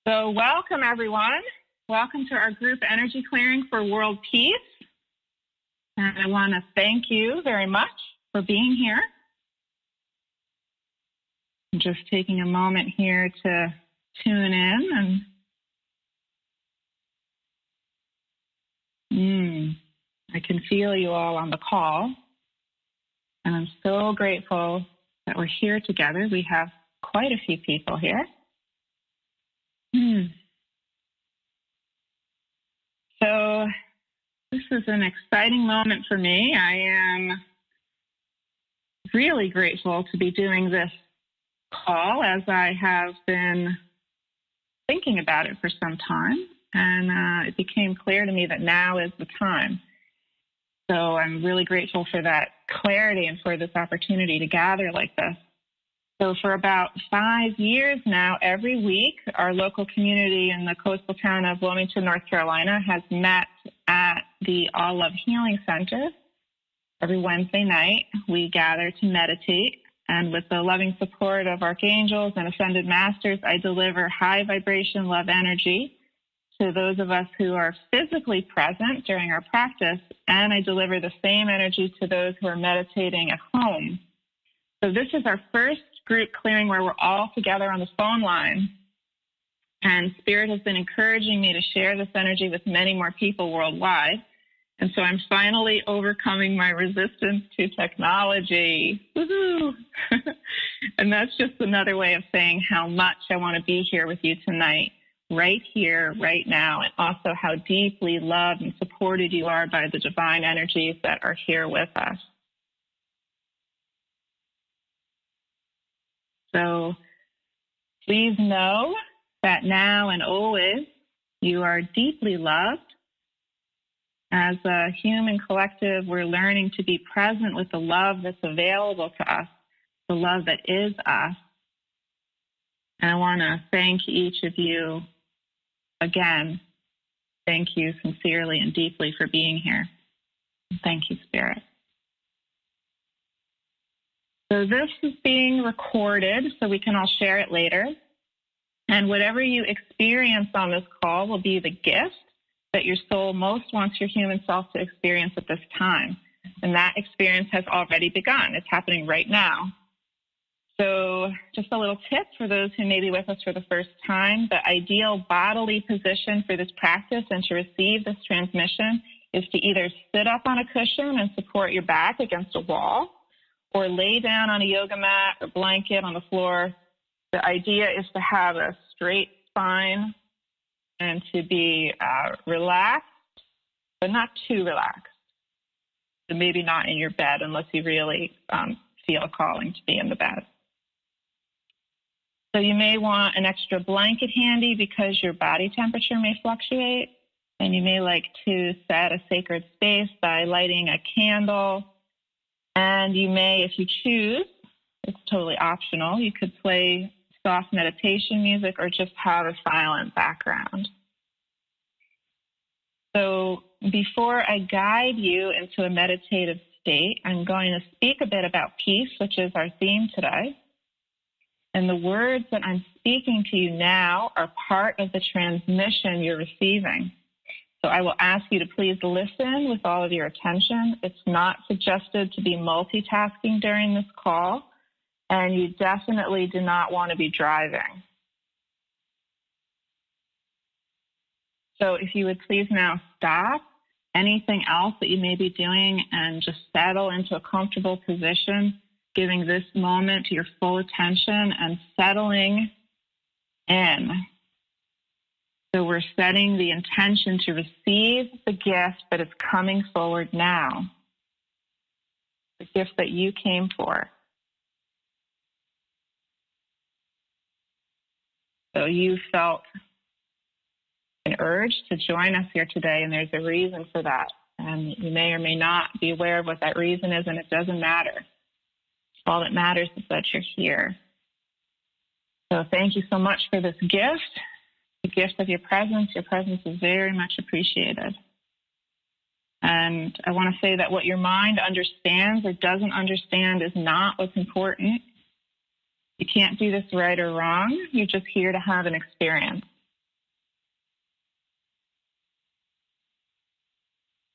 So welcome, everyone. Welcome to our group energy clearing for world peace. And I want to thank you very much for being here. I'm just taking a moment here to tune in and I can feel you all on the call. And I'm so grateful that we're here together. We have quite a few people here. So this is an exciting moment for me. I am really grateful to be doing this call, as I have been thinking about it for some time. And it became clear to me that now is the time. So I'm really grateful for that clarity and for this opportunity to gather like this. So for about 5 years now, every week, our local community in the coastal town of Wilmington, North Carolina, has met at the All Love Healing Center. Every Wednesday night, we gather to meditate. And with the loving support of archangels and ascended masters, I deliver high vibration love energy to those of us who are physically present during our practice. And I deliver the same energy to those who are meditating at home. So this is our first group clearing where we're all together on the phone line. And Spirit has been encouraging me to share this energy with many more people worldwide. And so I'm finally overcoming my resistance to technology. Woohoo! And that's just another way of saying how much I want to be here with you tonight, right here, right now, and also how deeply loved and supported you are by the divine energies that are here with us. So please know that now and always you are deeply loved. As a human collective, we're learning to be present with the love that's available to us, the love that is us. And I want to thank each of you again. Thank you sincerely and deeply for being here. Thank you, Spirit. So this is being recorded so we can all share it later. And whatever you experience on this call will be the gift that your soul most wants your human self to experience at this time. And that experience has already begun. It's happening right now. So just a little tip for those who may be with us for the first time. The ideal bodily position for this practice and to receive this transmission is to either sit up on a cushion and support your back against a wall, or lay down on a yoga mat or blanket on the floor. The idea is to have a straight spine and to be relaxed, but not too relaxed. So maybe not in your bed unless you really feel a calling to be in the bed. So you may want an extra blanket handy because your body temperature may fluctuate. And you may like to set a sacred space by lighting a candle. And you may, if you choose, it's totally optional, you could play soft meditation music or just have a silent background. So before I guide you into a meditative state, I'm going to speak a bit about peace, which is our theme today. And the words that I'm speaking to you now are part of the transmission you're receiving. So I will ask you to please listen with all of your attention. It's not suggested to be multitasking during this call, and you definitely do not want to be driving. So if you would please now stop anything else that you may be doing and just settle into a comfortable position, giving this moment your full attention and settling in. So we're setting the intention to receive the gift that is coming forward now, the gift that you came for. So you felt an urge to join us here today, and there's a reason for that. And you may or may not be aware of what that reason is, and it doesn't matter. All that matters is that you're here. So thank you so much for this gift. The gift of your presence. Your presence is very much appreciated. And I want to say that what your mind understands or doesn't understand is not what's important. You can't do this right or wrong. You're just here to have an experience.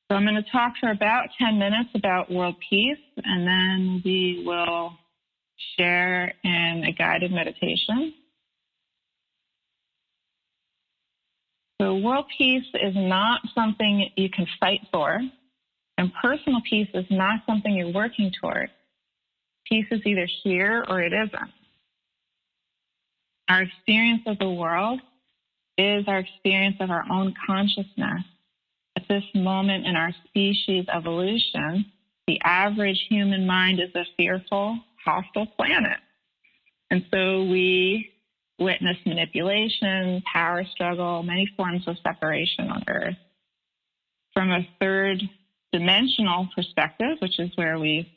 So I'm going to talk for about 10 minutes about world peace, and then we will share in a guided meditation. So world peace is not something you can fight for, and personal peace is not something you're working toward. Peace is either here or it isn't. Our experience of the world is our experience of our own consciousness. At this moment in our species evolution, the average human mind is a fearful, hostile planet. And so we witness manipulation, power struggle, many forms of separation on Earth. From a third dimensional perspective, which is where we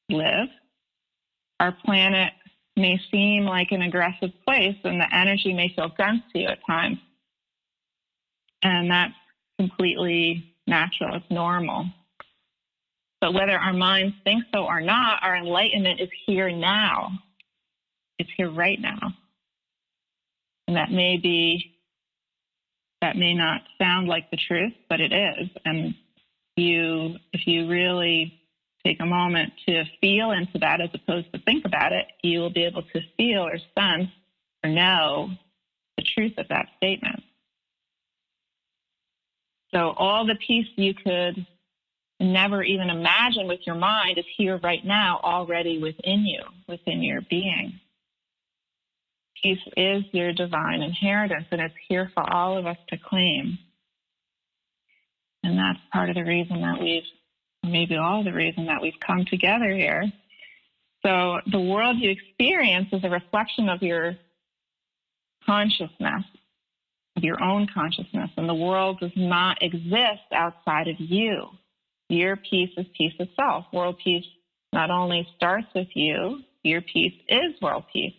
live, our planet may seem like an aggressive place and the energy may feel dense to you at times. And that's completely natural. It's normal. But whether our minds think so or not, our enlightenment is here now. It's here right now. And that may not sound like the truth, but it is. And if you really take a moment to feel into that as opposed to think about it, you will be able to feel or sense or know the truth of that statement. So all the peace you could never even imagine with your mind is here right now, already within you, within your being. Peace is your divine inheritance, and it's here for all of us to claim. And that's part of the reason that maybe all the reason that we've come together here. So the world you experience is a reflection of your consciousness, of your own consciousness, and the world does not exist outside of you. Your peace is peace itself. World peace not only starts with you, your peace is world peace.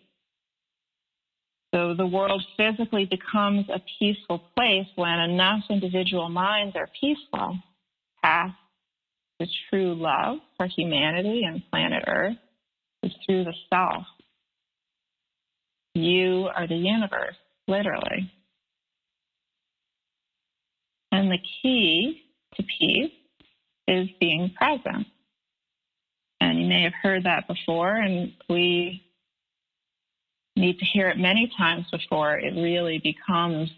So the world physically becomes a peaceful place when enough individual minds are peaceful, past the true love for humanity and planet Earth is through the self. You are the universe, literally. And the key to peace is being present. And you may have heard that before, and we need to hear it many times before it really becomes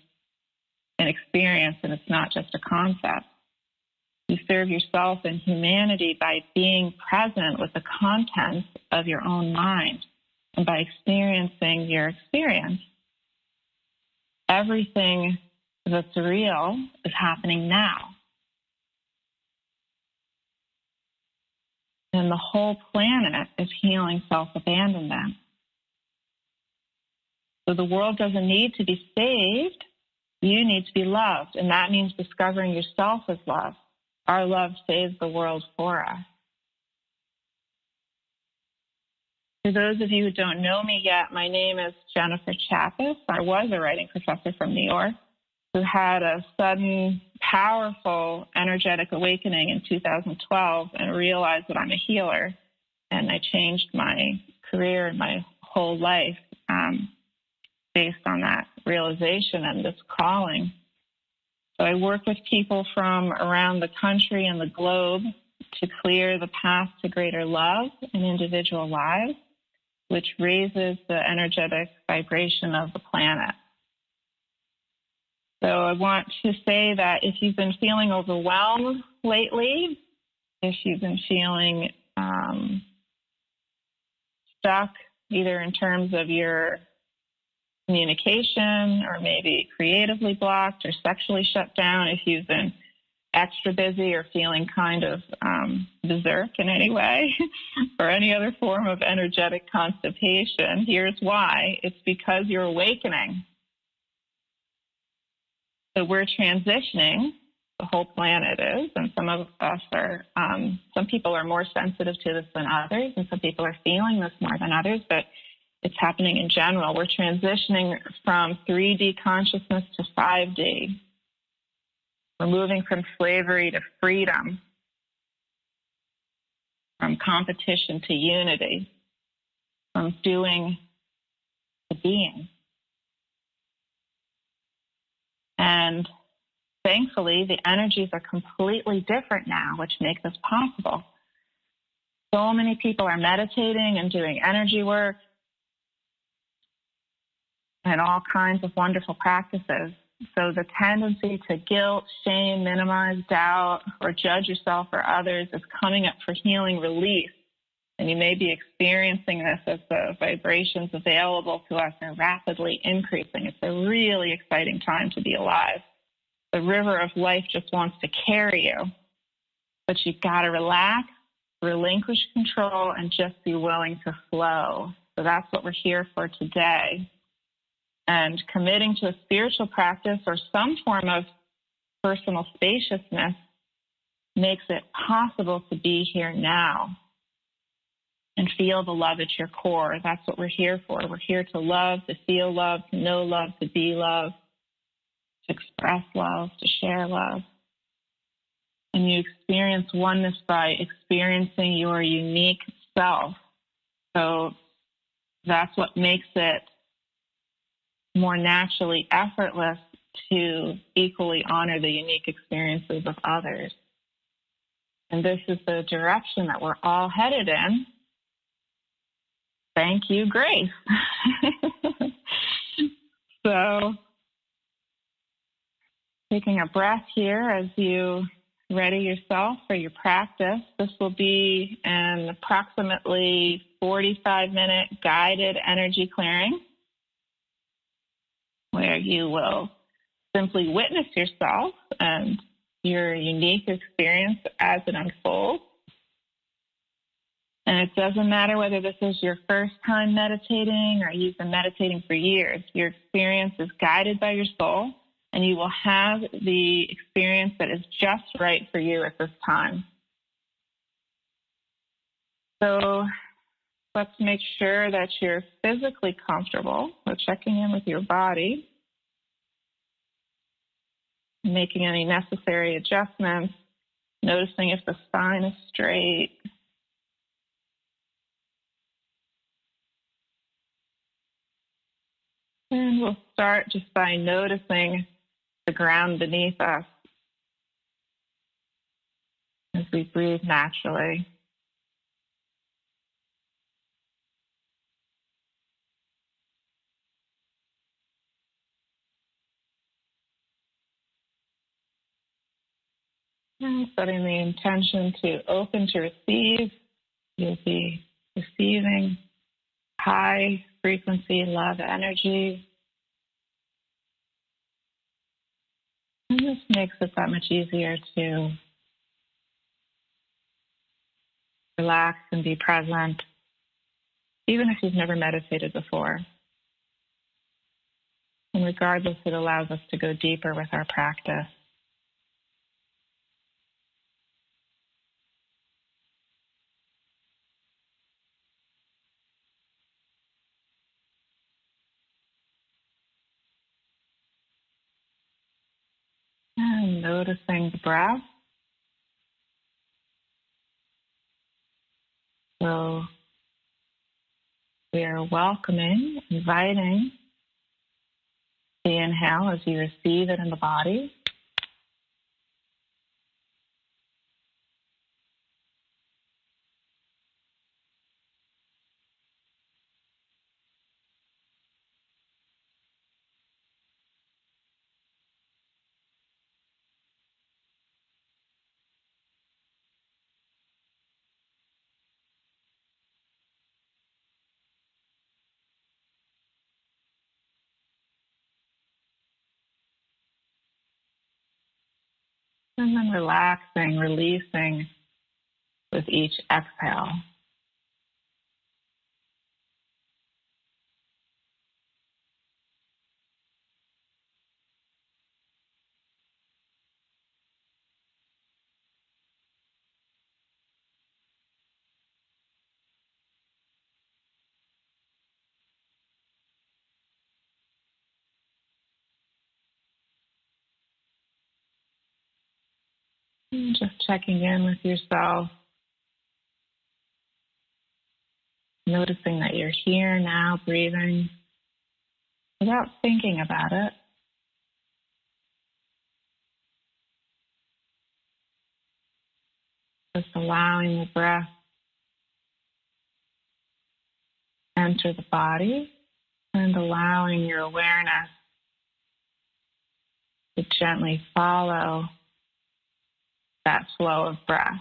an experience and it's not just a concept. You serve yourself and humanity by being present with the contents of your own mind and by experiencing your experience. Everything that's real is happening now. And the whole planet is healing self-abandonment. So the world doesn't need to be saved. You need to be loved. And that means discovering yourself as love. Our love saves the world for us. For those of you who don't know me yet, my name is Jennifer Chappis. I was a writing professor from New York who had a sudden, powerful, energetic awakening in 2012 and realized that I'm a healer. And I changed my career and my whole life based on that realization and this calling. So I work with people from around the country and the globe to clear the path to greater love in individual lives, which raises the energetic vibration of the planet. So I want to say that if you've been feeling overwhelmed lately, if you've been feeling stuck, either in terms of your communication or maybe creatively blocked or sexually shut down, if you've been extra busy or feeling kind of berserk in any way or any other form of energetic constipation, here's why. It's because you're awakening. So we're transitioning, the whole planet is, and some of us are, some people are more sensitive to this than others, and some people are feeling this more than others, but it's happening in general. We're transitioning from 3D consciousness to 5D. We're moving from slavery to freedom, from competition to unity, from doing to being. And thankfully, the energies are completely different now, which make this possible. So many people are meditating and doing energy work and all kinds of wonderful practices. So the tendency to guilt, shame, minimize, doubt, or judge yourself or others is coming up for healing release. And you may be experiencing this as the vibrations available to us are rapidly increasing. It's a really exciting time to be alive. The river of life just wants to carry you, but you've got to relax, relinquish control, and just be willing to flow. So that's what we're here for today. And committing to a spiritual practice or some form of personal spaciousness makes it possible to be here now and feel the love at your core. That's what we're here for. We're here to love, to feel love, to know love, to be love, to express love, to share love. And you experience oneness by experiencing your unique self. So that's what makes it more naturally effortless to equally honor the unique experiences of others. And this is the direction that we're all headed in. Thank you, Grace. So, taking a breath here as you ready yourself for your practice. This will be an approximately 45-minute guided energy clearing where you will simply witness yourself and your unique experience as it unfolds. And it doesn't matter whether this is your first time meditating or you've been meditating for years. Your experience is guided by your soul, and you will have the experience that is just right for you at this time. So let's make sure that you're physically comfortable. So checking in with your body, making any necessary adjustments, noticing if the spine is straight. And we'll start just by noticing the ground beneath us as we breathe naturally. And setting the intention to open to receive, you'll be receiving high frequency love energy. And this makes it that much easier to relax and be present, even if you've never meditated before. And regardless, it allows us to go deeper with our practice. And noticing the breath. So we are welcoming, inviting the inhale as you receive it in the body. And then relaxing, releasing with each exhale. And just checking in with yourself, noticing that you're here now, breathing, without thinking about it. Just allowing the breath enter the body and allowing your awareness to gently follow that flow of breath.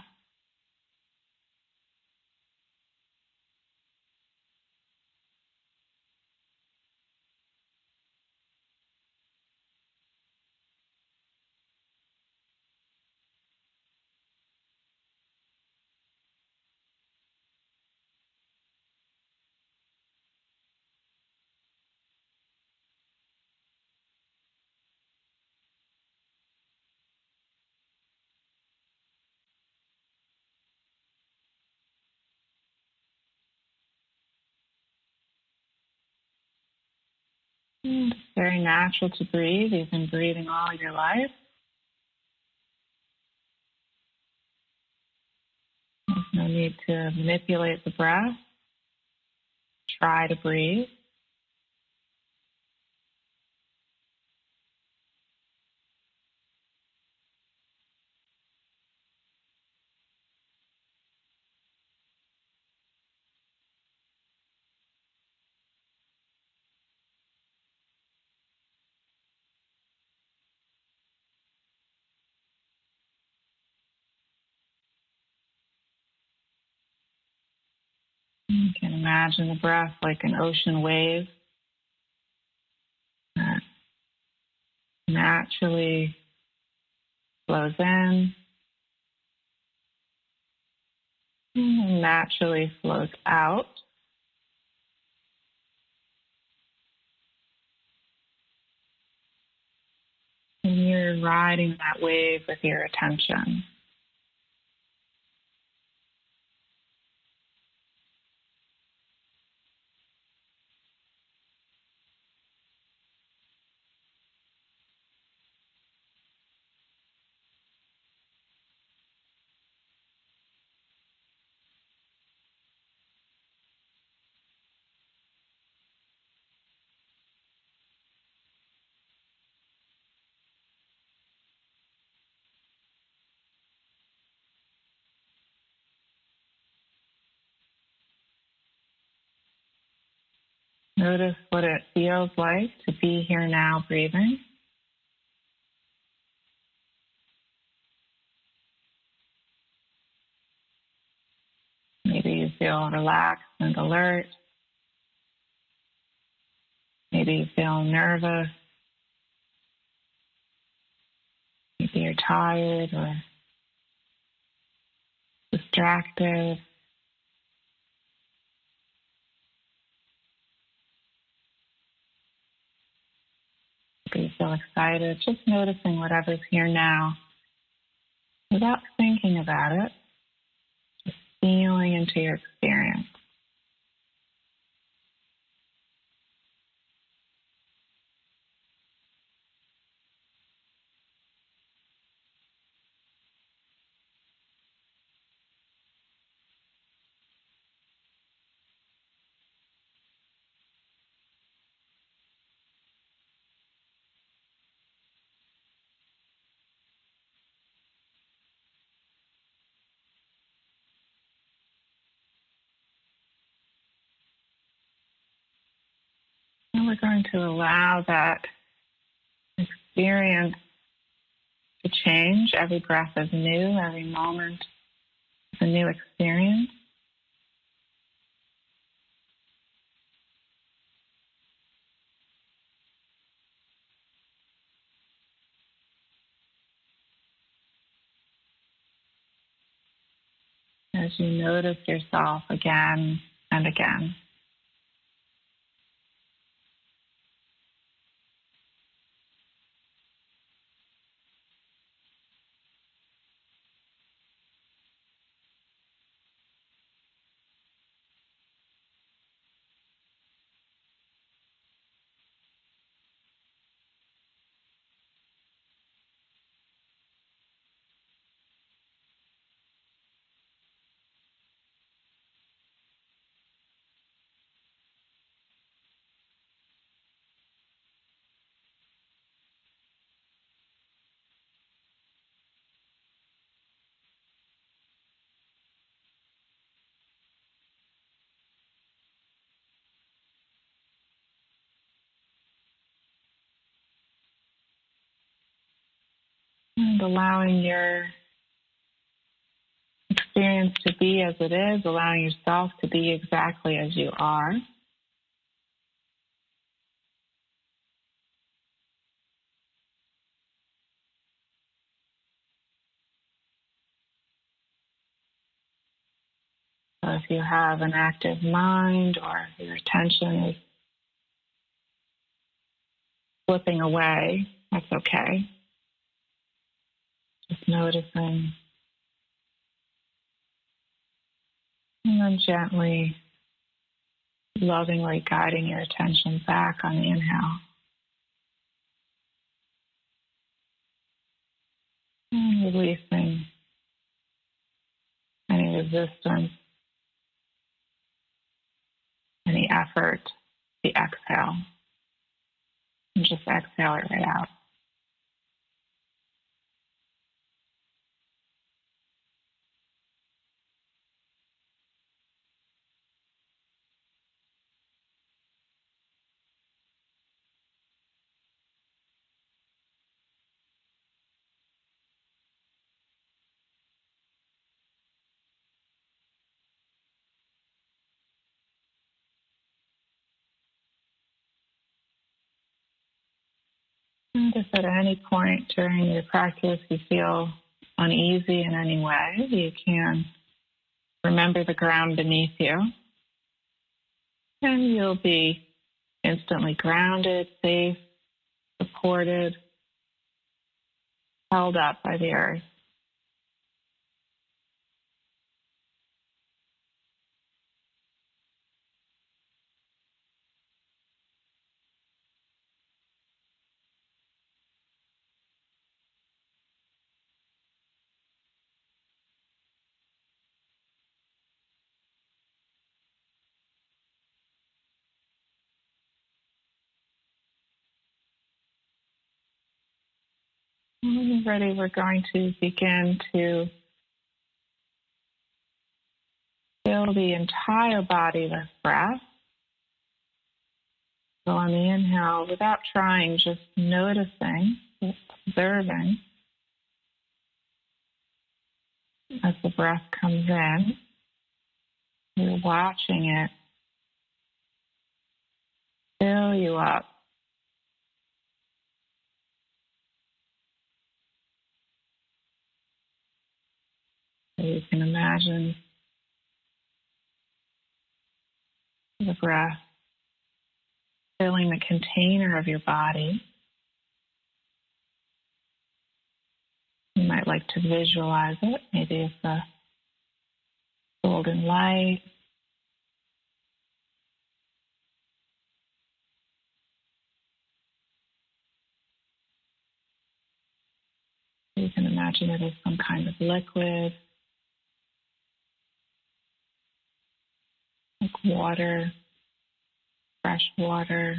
It's very natural to breathe. You've been breathing all your life. There's no need to manipulate the breath. Try to breathe. You can imagine the breath like an ocean wave that naturally flows in and naturally flows out. And you're riding that wave with your attention. Notice what it feels like to be here now breathing. Maybe you feel relaxed and alert. Maybe you feel nervous. Maybe you're tired or distracted. Maybe you feel excited. Just noticing whatever's here now without thinking about it. Just feeling into your experience. And we're going to allow that experience to change. Every breath is new. Every moment is a new experience. As you notice yourself again and again. and allowing your experience to be as it is, allowing yourself to be exactly as you are. So if you have an active mind or your attention is slipping away, that's okay. Just noticing. And then gently, lovingly guiding your attention back on the inhale. And releasing any resistance, any effort, the exhale. And just exhale it right out. And if at any point during your practice you feel uneasy in any way, you can remember the ground beneath you. And you'll be instantly grounded, safe, supported, held up by the earth. And when you're ready, we're going to begin to fill the entire body with breath. So on the inhale, without trying, just noticing, observing as the breath comes in. You're watching it fill you up. So you can imagine the breath filling the container of your body. You might like to visualize it. Maybe it's a golden light. You can imagine it as some kind of liquid, like water, fresh water.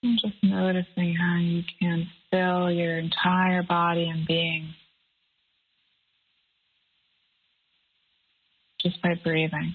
And just noticing how you can fill your entire body and being just by breathing.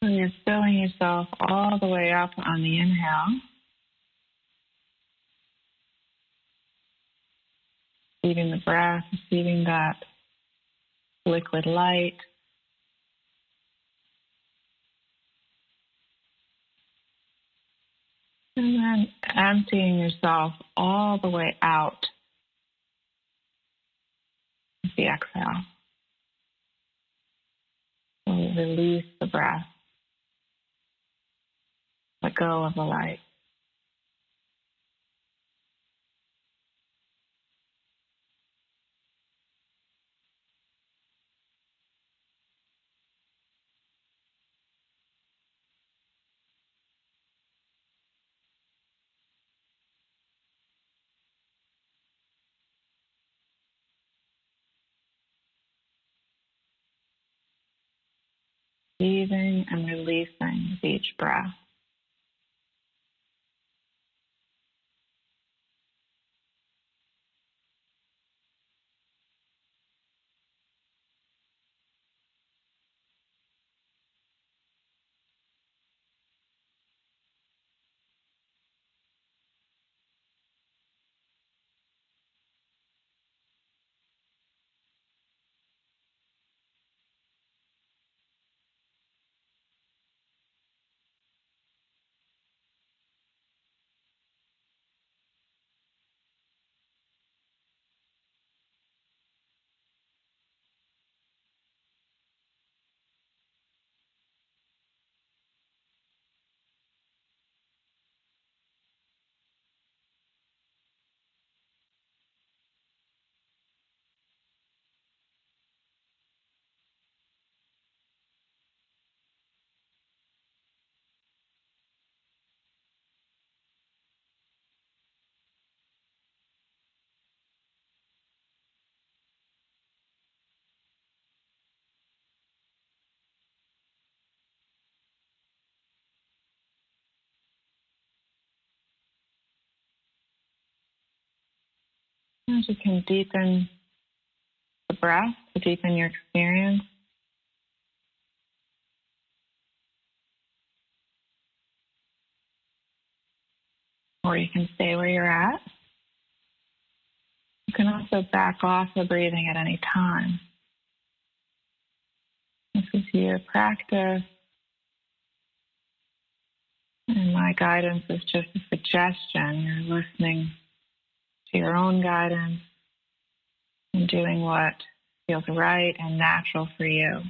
So you're filling yourself all the way up on the inhale, receiving the breath, receiving that liquid light. And then emptying yourself all the way out with the exhale. So release the breath. let go of the light. Breathing and releasing with each breath. And you can deepen the breath to deepen your experience. Or you can stay where you're at. You can also back off the breathing at any time. This is your practice. And my guidance is just a suggestion. You're listening to your own guidance and doing what feels right and natural for you.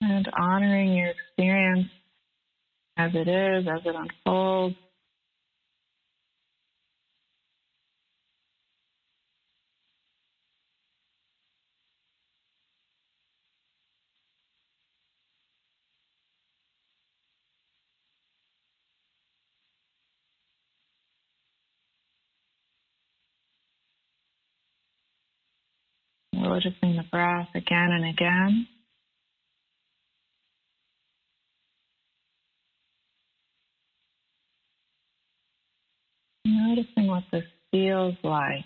And honoring your experience as it is, as it unfolds. Noticing the breath again and again. Noticing what this feels like.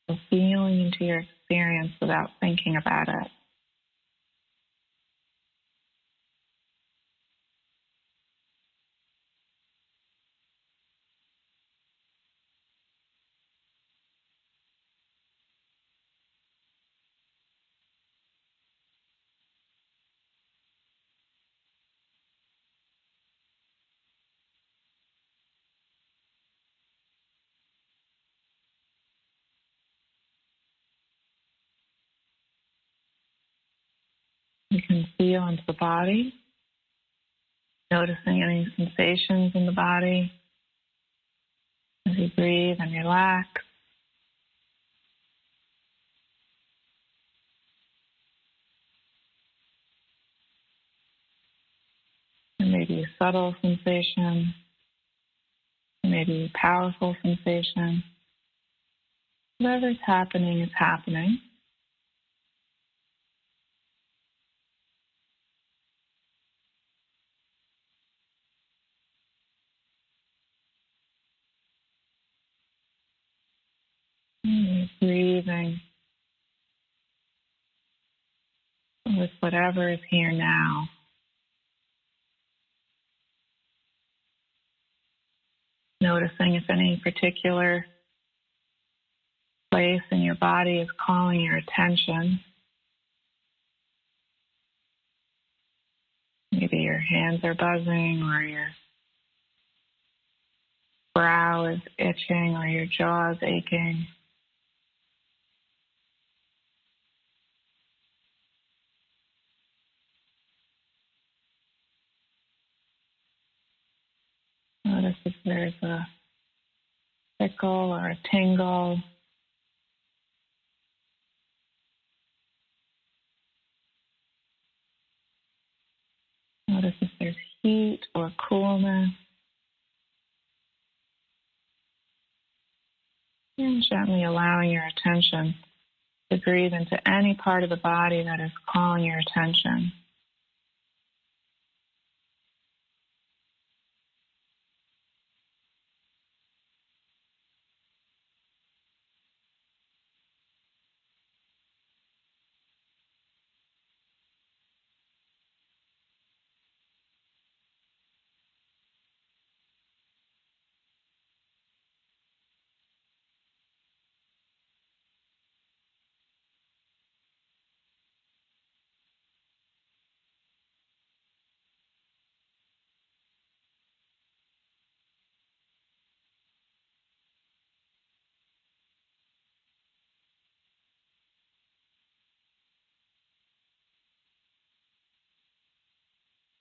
So feeling into your experience without thinking about it. You can feel into the body, noticing any sensations in the body as you breathe and relax. maybe a subtle sensation, maybe a powerful sensation. Whatever's happening is happening. And you're breathing with whatever is here now. Noticing if any particular place in your body is calling your attention. Maybe your hands are buzzing, or your brow is itching, or your jaw is aching. Notice if there's a tickle or a tingle. Notice if there's heat or coolness. And gently allowing your attention to breathe into any part of the body that is calling your attention.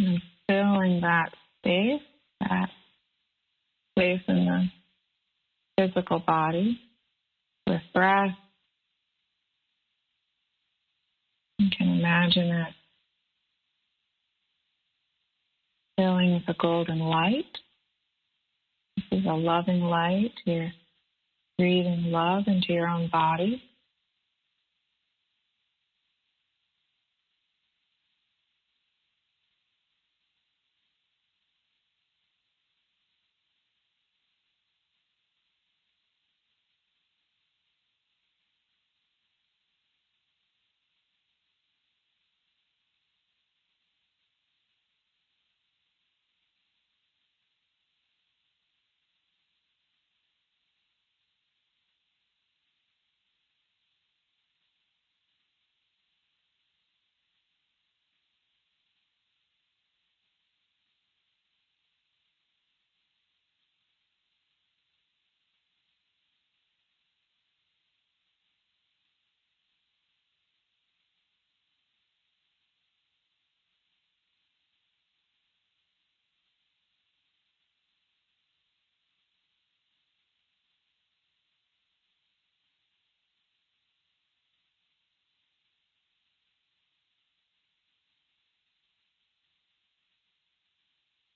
And filling that space in the physical body with breath. You can imagine it filling with a golden light. This is a loving light. You're breathing love into your own body.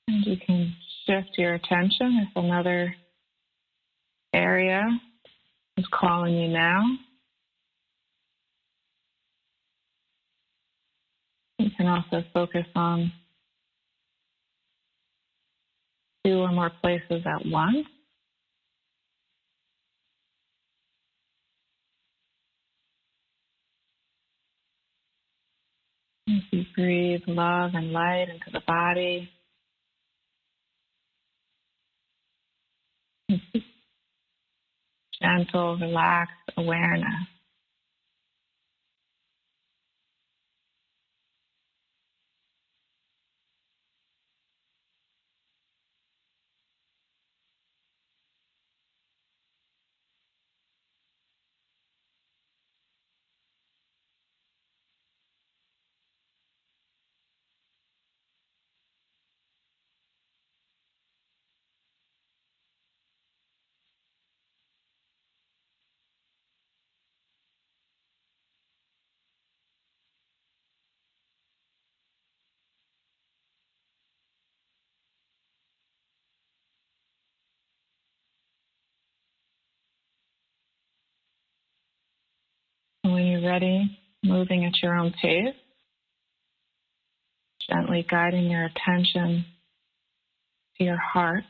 And you can shift your attention if another area is calling you now. You can also focus on 2 or more places at once. As you breathe love and light into the body, gentle, relaxed awareness. And when you're ready, moving at your own pace, gently guiding your attention to your heart.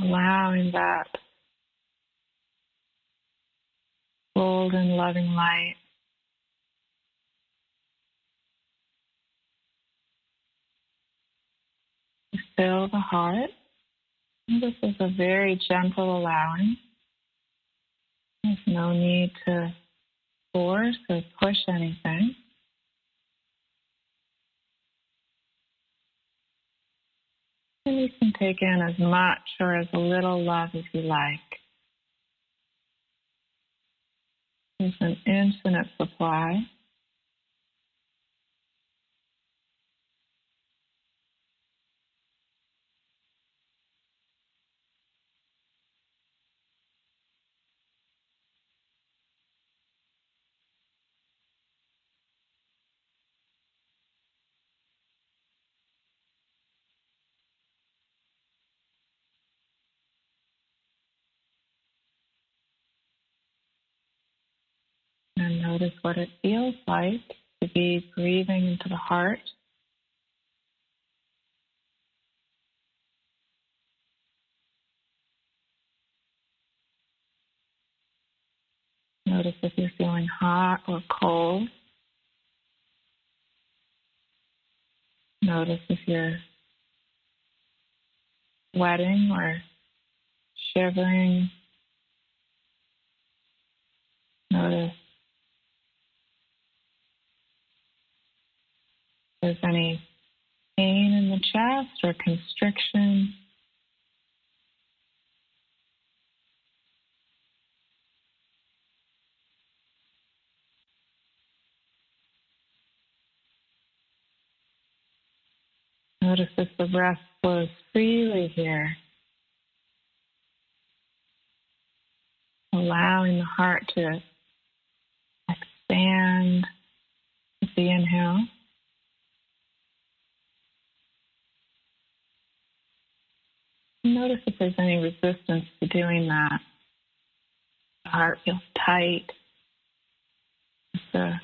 Allowing that golden, loving light to fill the heart. And this is a very gentle allowing. There's no need to force or push anything. And you can take in as much or as little love as you like. There's an infinite supply. And notice what it feels like to be breathing into the heart. Notice if you're feeling hot or cold. Notice if you're sweating or shivering. Notice if there's any pain in the chest or constriction. Notice if the breath flows freely here, allowing the heart to expand with the inhale. Notice if there's any resistance to doing that. The heart feels tight. If the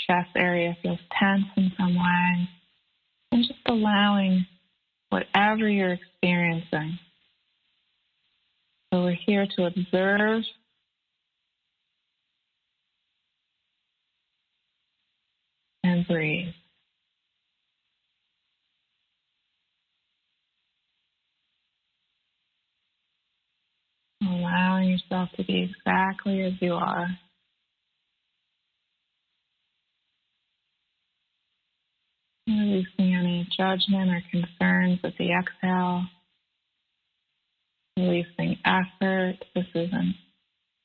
chest area feels tense in some way. And just allowing whatever you're experiencing. So we're here to observe and breathe. Allowing yourself to be exactly as you are. Releasing any judgment or concerns with the exhale. Releasing effort. This is an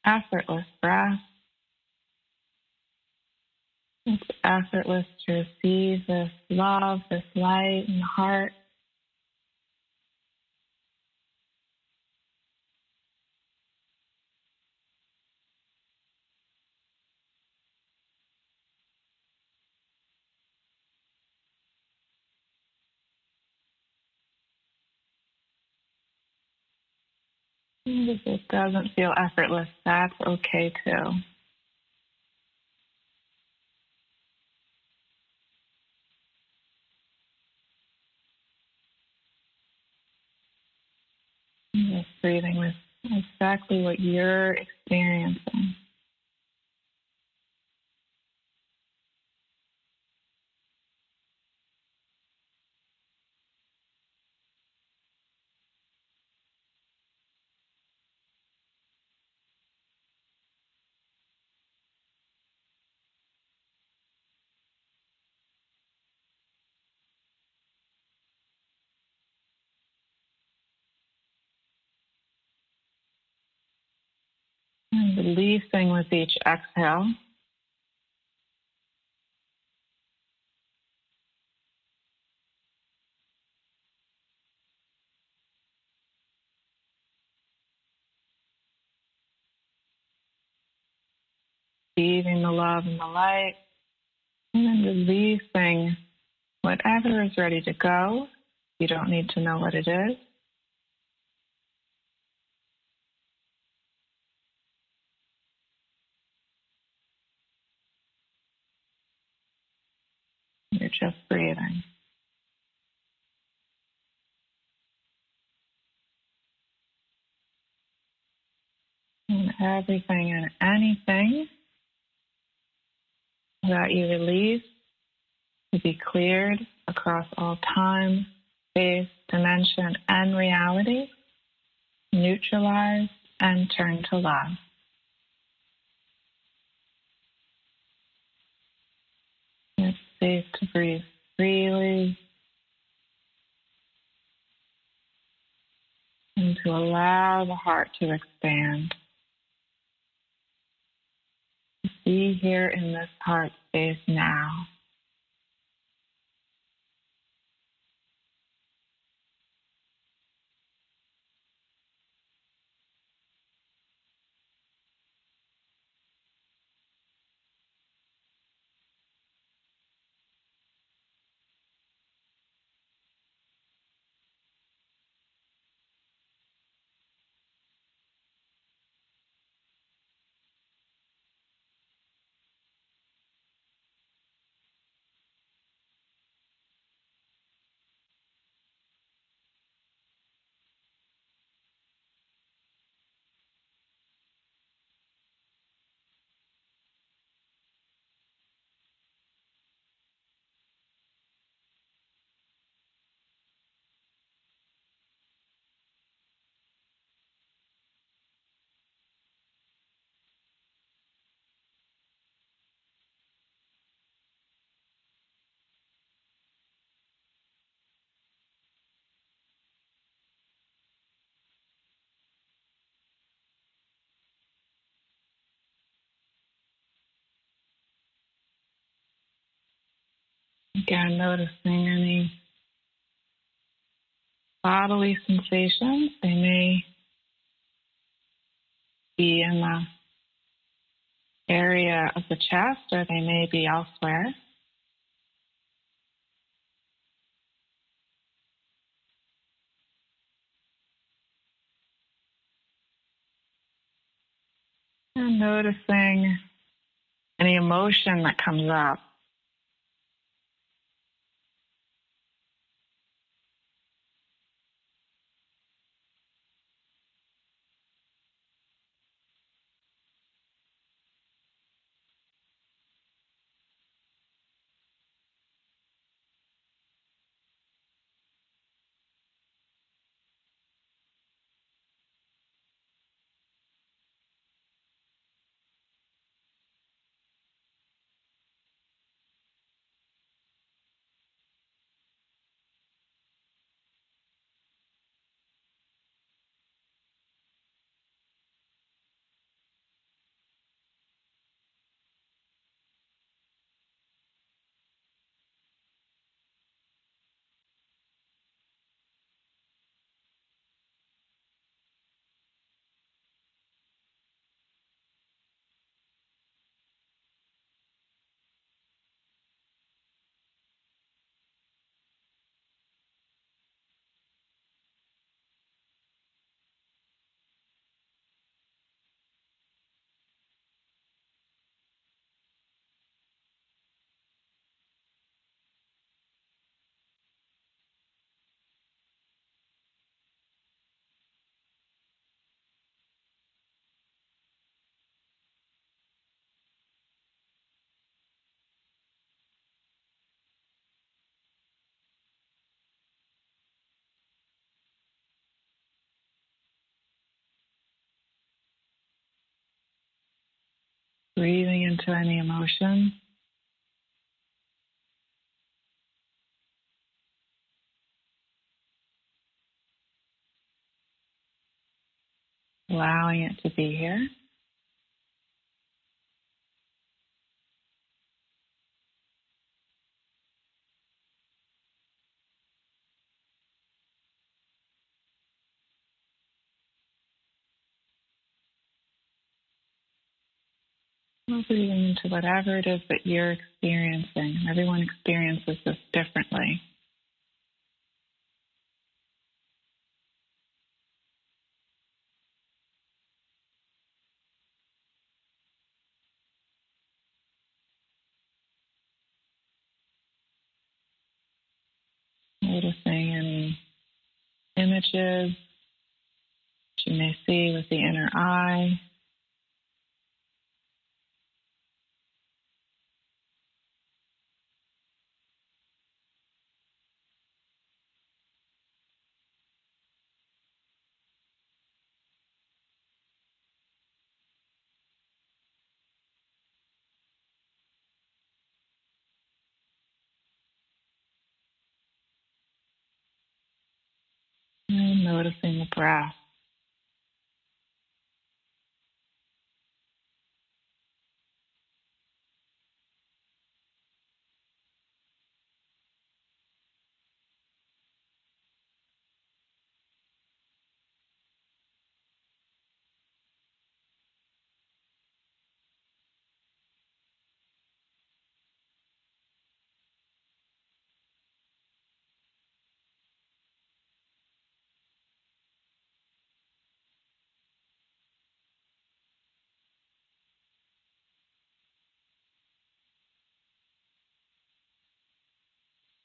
effortless breath. It's effortless to receive this love, this light in the heart. And if it doesn't feel effortless, that's okay too. Just breathing with exactly what you're experiencing. releasing with each exhale. Receiving the love and the light, and then releasing whatever is ready to go. You don't need to know what it is. You're just breathing. And everything and anything that you release to be cleared across all time, space, dimension, and reality, neutralized and turned to love. It's safe to breathe freely and to allow the heart to expand. Be here in this heart space now. Again, noticing any bodily sensations. They may be in the area of the chest or they may be elsewhere. And noticing any emotion that comes up. Breathing into any emotion. Allowing it to be here. We're breathing into whatever it is that you're experiencing. Everyone experiences this differently. Noticing any images that you may see with the inner eye. And noticing the breath.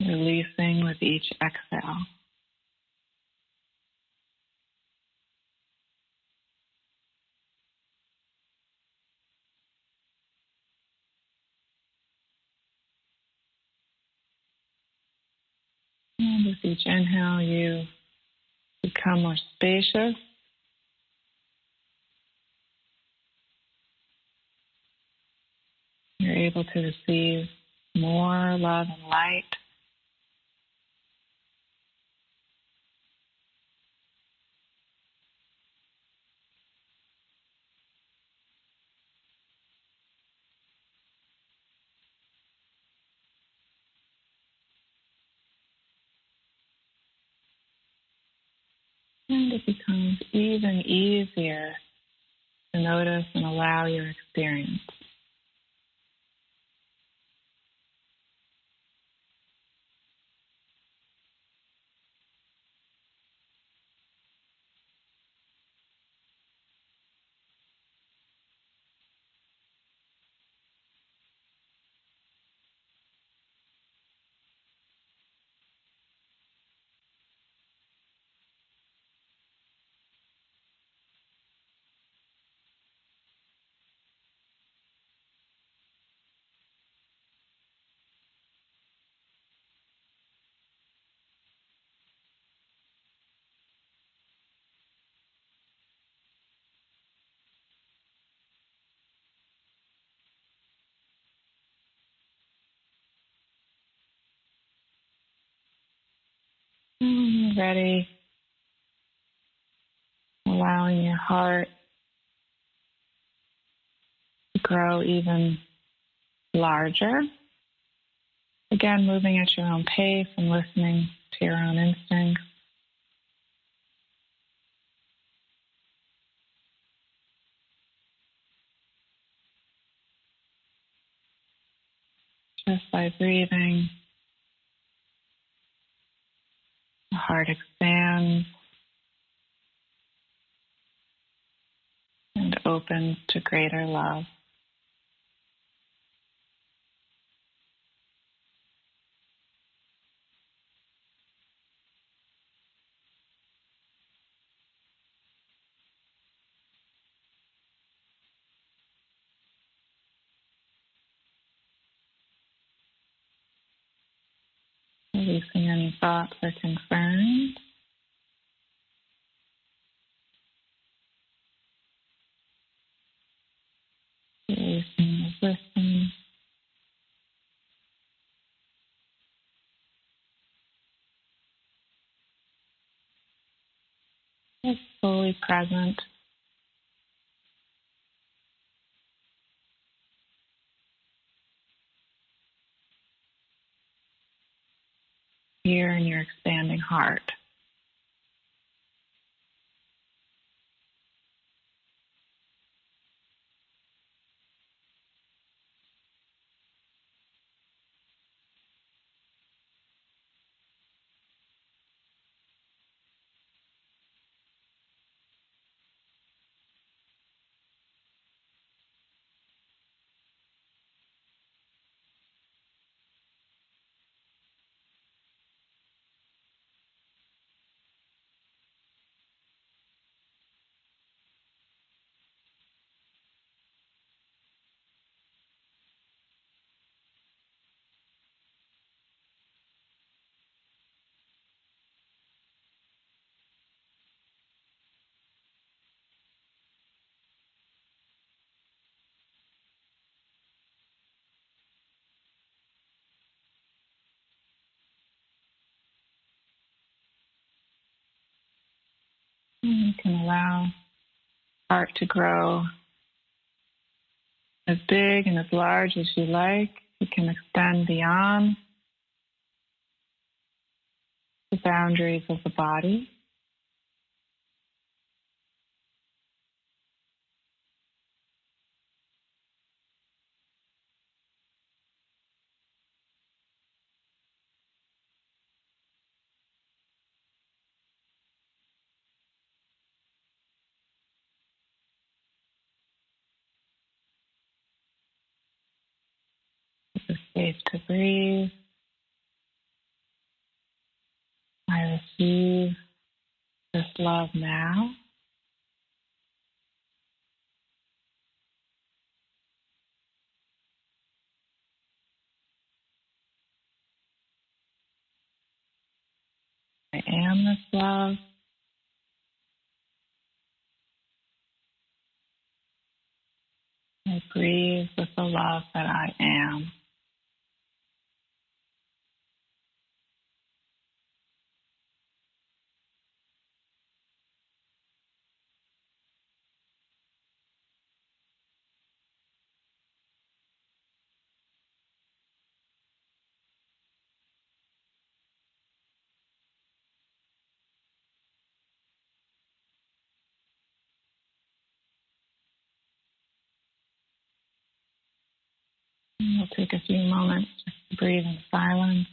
Releasing with each exhale. And with each inhale, you become more spacious. You're able to receive more love and light. And it becomes even easier to notice and allow your experience. And when you're ready, allowing your heart to grow even larger. Again, moving at your own pace and listening to your own instincts. Just by breathing, the heart expands and opens to greater love. Releasing any thoughts or concerns. Releasing resistance. Just fully present. Here in your expanding heart. And you can allow heart to grow as big and as large as you like. You can extend beyond the boundaries of the body. It's safe to breathe. I receive this love now. I am this love. I breathe with the love that I am. And we'll take a few moments just to breathe in silence.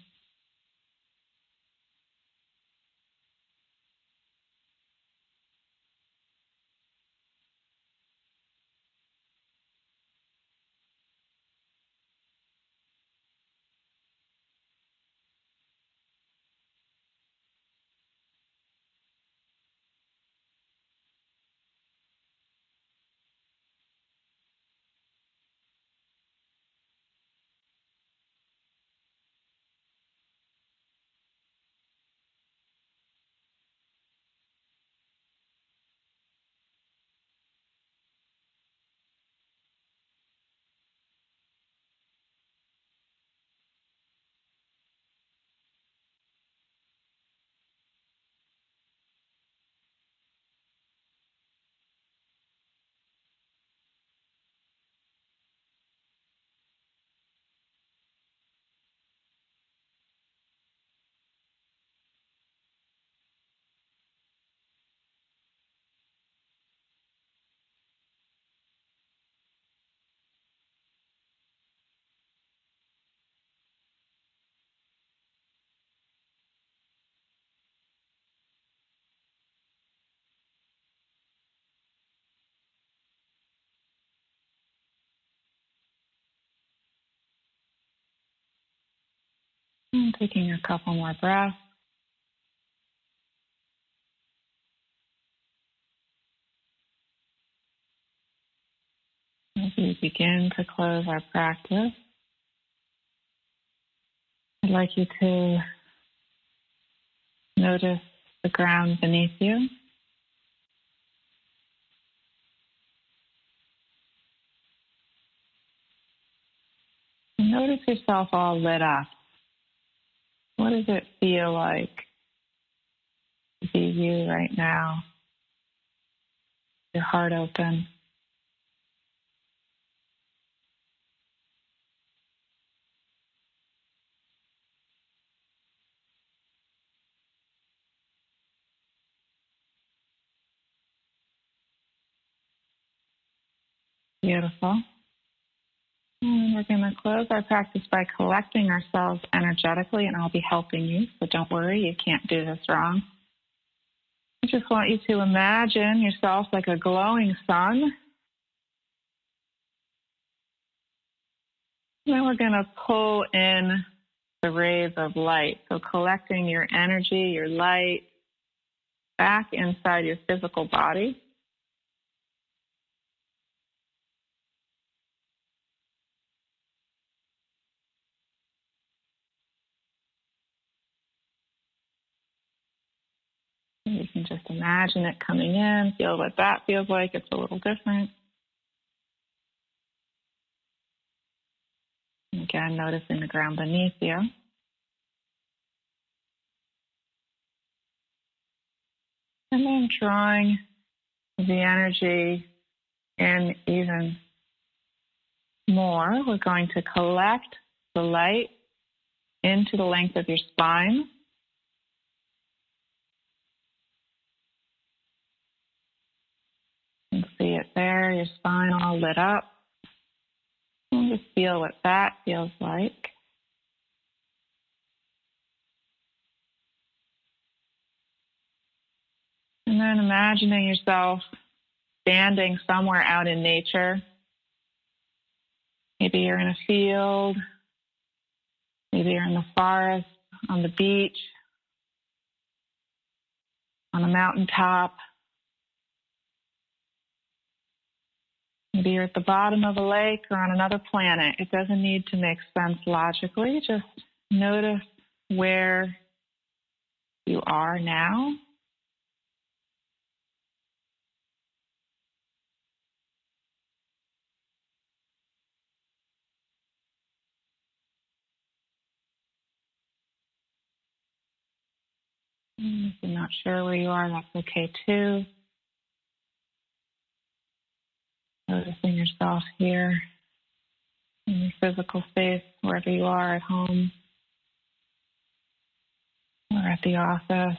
And taking a couple more breaths. As we begin to close our practice, I'd like you to notice the ground beneath you. And notice yourself all lit up. What does it feel like to be you right now? Your heart open. Beautiful. And we're going to close our practice by collecting ourselves energetically, and I'll be helping you, so don't worry, you can't do this wrong. I just want you to imagine yourself like a glowing sun. And then we're going to pull in the rays of light. So collecting your energy, your light, back inside your physical body. You can just imagine it coming in, feel what that feels like. It's a little different. And again, noticing the ground beneath you. And then And drawing the energy in even more, we're going to collect the light into the length of your spine. You can see it there, your spine all lit up. And just feel what that feels like. And then imagining yourself standing somewhere out in nature. Maybe you're in a field. Maybe you're in the forest, on the beach, on a mountaintop. Maybe you're at the bottom of a lake or on another planet. It doesn't need to make sense logically. Just notice where you are now. If you're not sure where you are, that's okay too. Noticing yourself here in your physical space, wherever you are, at home or at the office.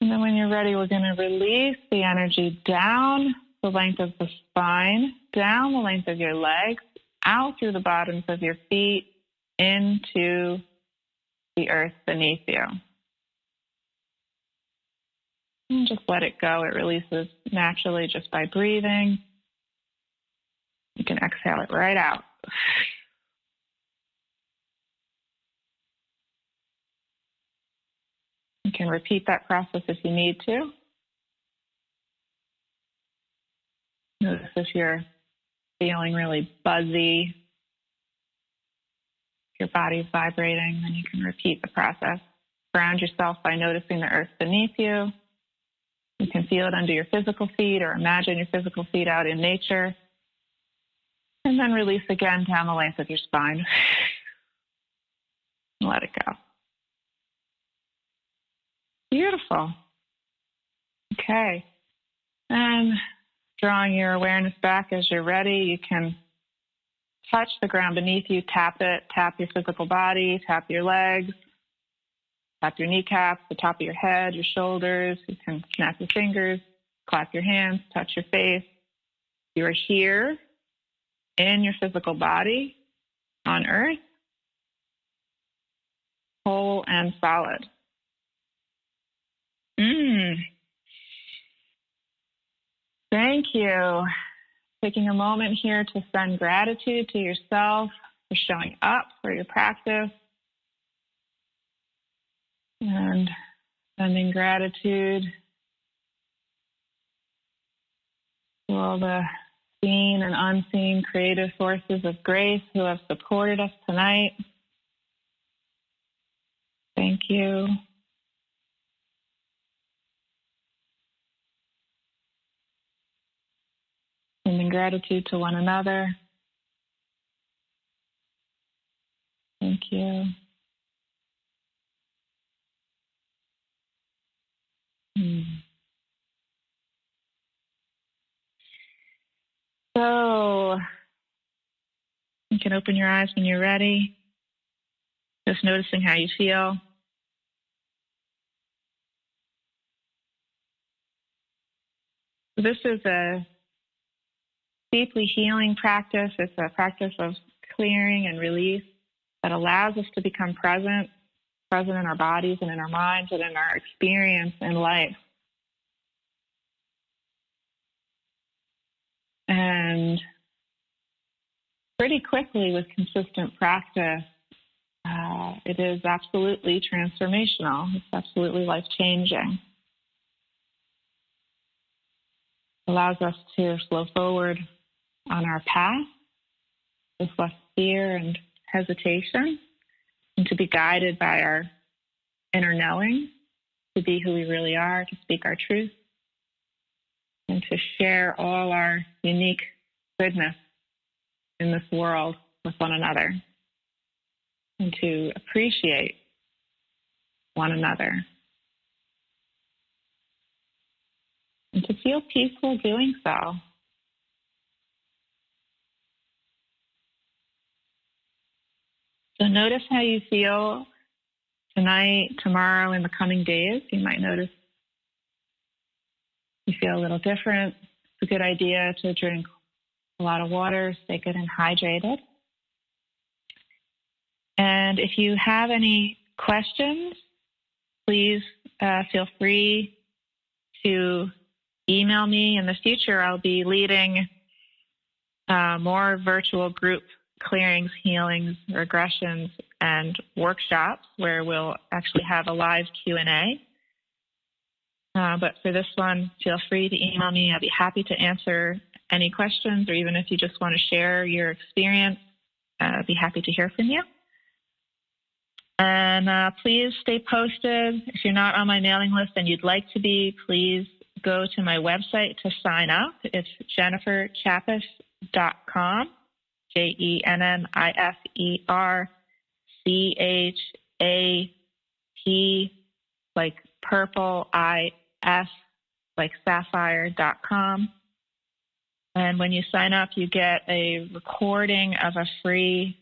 And then when you're ready, we're going to release the energy down the length of the spine, down the length of your legs, out through the bottoms of your feet, into the earth beneath you. And just let it go. It releases naturally just by breathing. You can exhale it right out. You can repeat that process if you need to. Notice if you're feeling really buzzy, if your body's vibrating, then you can repeat the process. Ground yourself by noticing the earth beneath you. You can feel it under your physical feet or imagine your physical feet out in nature. And then release again down the length of your spine. Let it go. Beautiful. Okay. And drawing your awareness back as you're ready, you can touch the ground beneath you, tap it, tap your physical body, tap your legs, tap your kneecaps, the top of your head, your shoulders. You can snap your fingers, clap your hands, touch your face. You are here in your physical body on earth, whole and solid. Thank you. Taking a moment here to send gratitude to yourself for showing up for your practice. And sending gratitude to all the seen and unseen creative forces of grace who have supported us tonight. Thank you. Sending gratitude to one another. Thank you. So, you can open your eyes when you're ready. Just noticing how you feel. This is a deeply healing practice. It's a practice of clearing and release that allows us to become present in our bodies and in our minds and in our experience in life. And pretty quickly, with consistent practice, it is absolutely transformational. It's absolutely life-changing. Allows us to flow forward on our path with less fear and hesitation, and to be guided by our inner knowing, to be who we really are, to speak our truth, and to share all our unique goodness in this world with one another, and to appreciate one another and to feel peaceful doing so. So notice how you feel tonight, tomorrow, in the coming days. You might notice you feel a little different. It's a good idea to drink a lot of water, stay good and hydrated. And if you have any questions, please feel free to email me. In the future, I'll be leading more virtual group clearings, healings, regressions, and workshops where we'll actually have a live Q&A. But for this one, feel free to email me. I'll be happy to answer any questions, or even if you just want to share your experience, I'd be happy to hear from you. And please stay posted. If you're not on my mailing list and you'd like to be, please go to my website to sign up. It's jenniferchappis.com, JenniferChap, like purple, IS, like sapphire.com. And when you sign up, you get a recording of a free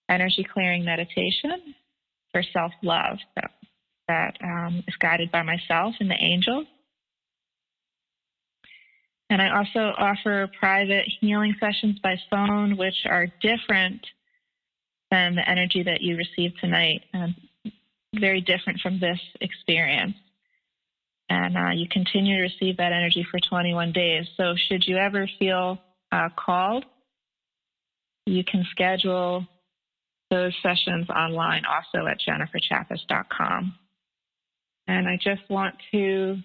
energy clearing meditation for self-love that is guided by myself and the angels. And I also offer private healing sessions by phone, which are different than the energy that you received tonight, very different from this experience. And you continue to receive that energy for 21 days. So should you ever feel called, you can schedule those sessions online also at jenniferchappis.com. And I just want to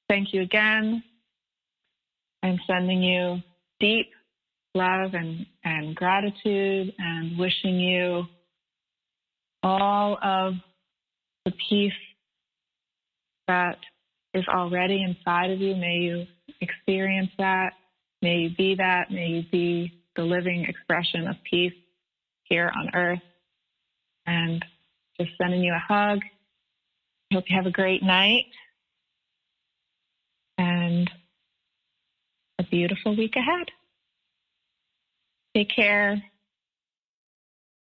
thank you again. I'm sending you deep love and gratitude, and wishing you all of the peace that is already inside of you. May you experience that. May you be that. May you be the living expression of peace here on earth. And just sending you a hug. I hope you have a great night and a beautiful week ahead. Take care.